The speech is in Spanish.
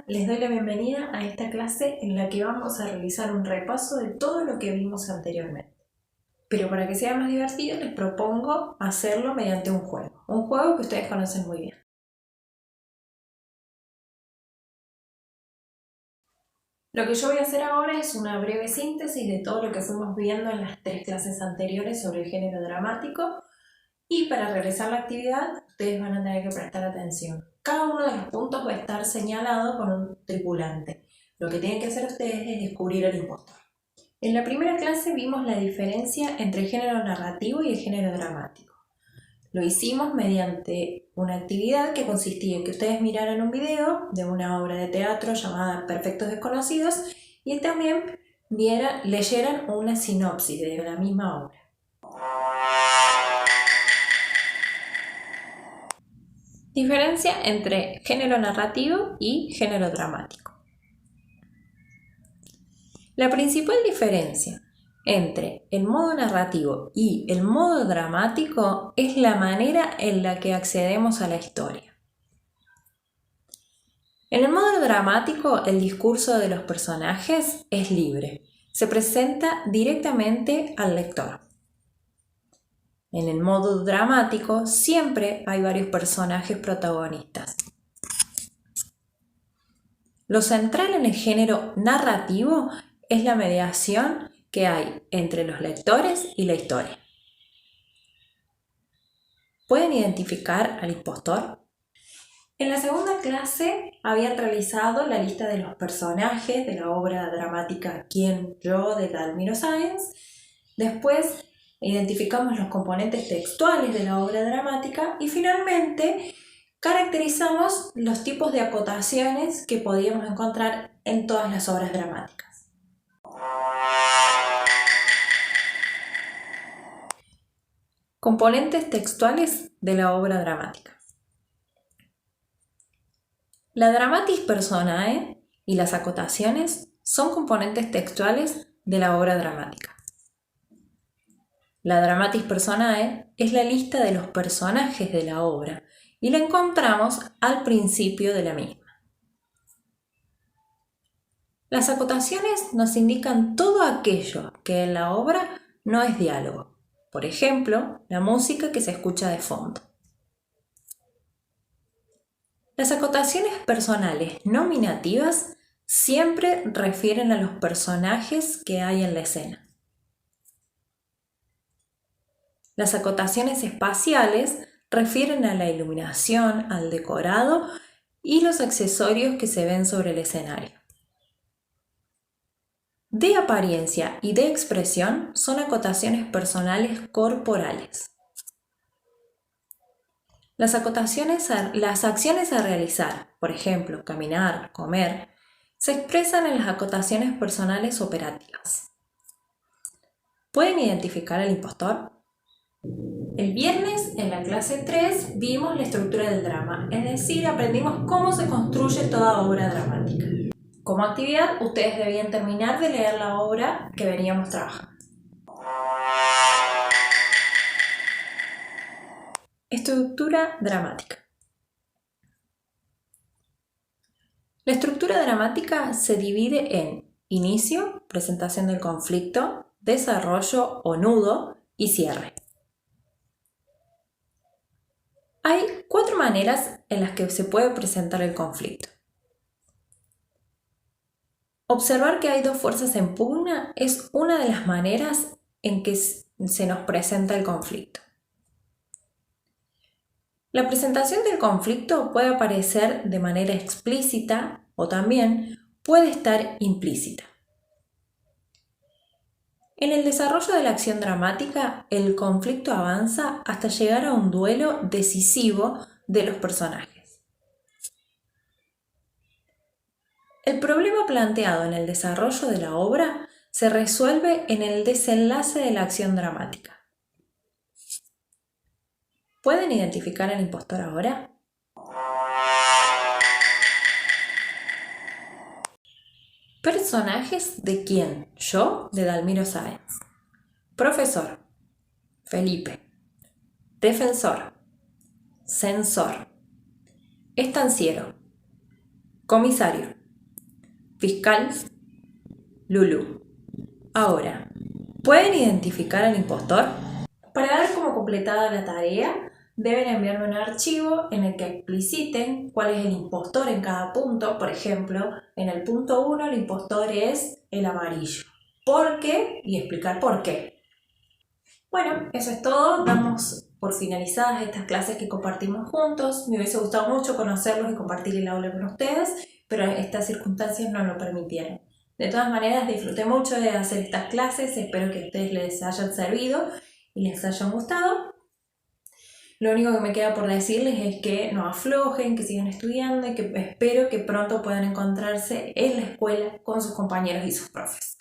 Hola, les doy la bienvenida a esta clase en la que vamos a realizar un repaso de todo lo que vimos anteriormente. Pero para que sea más divertido les propongo hacerlo mediante un juego que ustedes conocen muy bien. Lo que yo voy a hacer ahora es una breve síntesis de todo lo que fuimos viendo en las 3 clases anteriores sobre el género dramático y para realizar la actividad ustedes van a tener que prestar atención. Cada uno de los puntos va a estar señalado con un tripulante. Lo que tienen que hacer ustedes es descubrir al impostor. En la primera clase vimos la diferencia entre el género narrativo y el género dramático. Lo hicimos mediante una actividad que consistía en que ustedes miraran un video de una obra de teatro llamada Perfectos Desconocidos y también leyeran una sinopsis de la misma obra. Diferencia entre género narrativo y género dramático. La principal diferencia entre el modo narrativo y el modo dramático es la manera en la que accedemos a la historia. En el modo dramático, el discurso de los personajes es libre, se presenta directamente al lector. En el modo dramático siempre hay varios personajes protagonistas. Lo central en el género narrativo es la mediación que hay entre los lectores y la historia. ¿Pueden identificar al impostor? En la segunda clase habían realizado la lista de los personajes de la obra dramática ¿Quién? Yo de Dalmiro Sáenz. Después identificamos los componentes textuales de la obra dramática y finalmente caracterizamos los tipos de acotaciones que podíamos encontrar en todas las obras dramáticas. Componentes textuales de la obra dramática. La dramatis personae y las acotaciones son componentes textuales de la obra dramática. La dramatis personae es la lista de los personajes de la obra y la encontramos al principio de la misma. Las acotaciones nos indican todo aquello que en la obra no es diálogo. Por ejemplo, la música que se escucha de fondo. Las acotaciones personales nominativas siempre refieren a los personajes que hay en la escena. Las acotaciones espaciales refieren a la iluminación, al decorado y los accesorios que se ven sobre el escenario. De apariencia y de expresión son acotaciones personales corporales. Las acciones a realizar, por ejemplo, caminar, comer, se expresan en las acotaciones personales operativas. ¿Pueden identificar al impostor? El viernes, en la clase 3, vimos la estructura del drama, es decir, aprendimos cómo se construye toda obra dramática. Como actividad, ustedes debían terminar de leer la obra que veníamos trabajando. Estructura dramática. La estructura dramática se divide en inicio, presentación del conflicto, desarrollo o nudo y cierre. Hay 4 maneras en las que se puede presentar el conflicto. Observar que hay 2 fuerzas en pugna es una de las maneras en que se nos presenta el conflicto. La presentación del conflicto puede aparecer de manera explícita o también puede estar implícita. En el desarrollo de la acción dramática, el conflicto avanza hasta llegar a un duelo decisivo de los personajes. El problema planteado en el desarrollo de la obra se resuelve en el desenlace de la acción dramática. ¿Pueden identificar al impostor ahora? Personajes de ¿Quién? Yo de Dalmiro Sáenz. Profesor, Felipe. Defensor, censor. Estanciero, comisario. fiscal, Lulu. Ahora, ¿pueden identificar al impostor? Para dar como completada la tarea, deben enviarme un archivo en el que expliciten cuál es el impostor en cada punto. Por ejemplo, en el punto 1 el impostor es el amarillo. ¿Por qué? Y explicar por qué. Bueno, eso es todo. Damos por finalizadas estas clases que compartimos juntos. Me hubiese gustado mucho conocerlos y compartir el aula con ustedes, pero estas circunstancias no lo permitieron. De todas maneras, disfruté mucho de hacer estas clases. Espero que a ustedes les hayan servido y les hayan gustado. Lo único que me queda por decirles es que no aflojen, que sigan estudiando y que espero que pronto puedan encontrarse en la escuela con sus compañeros y sus profes.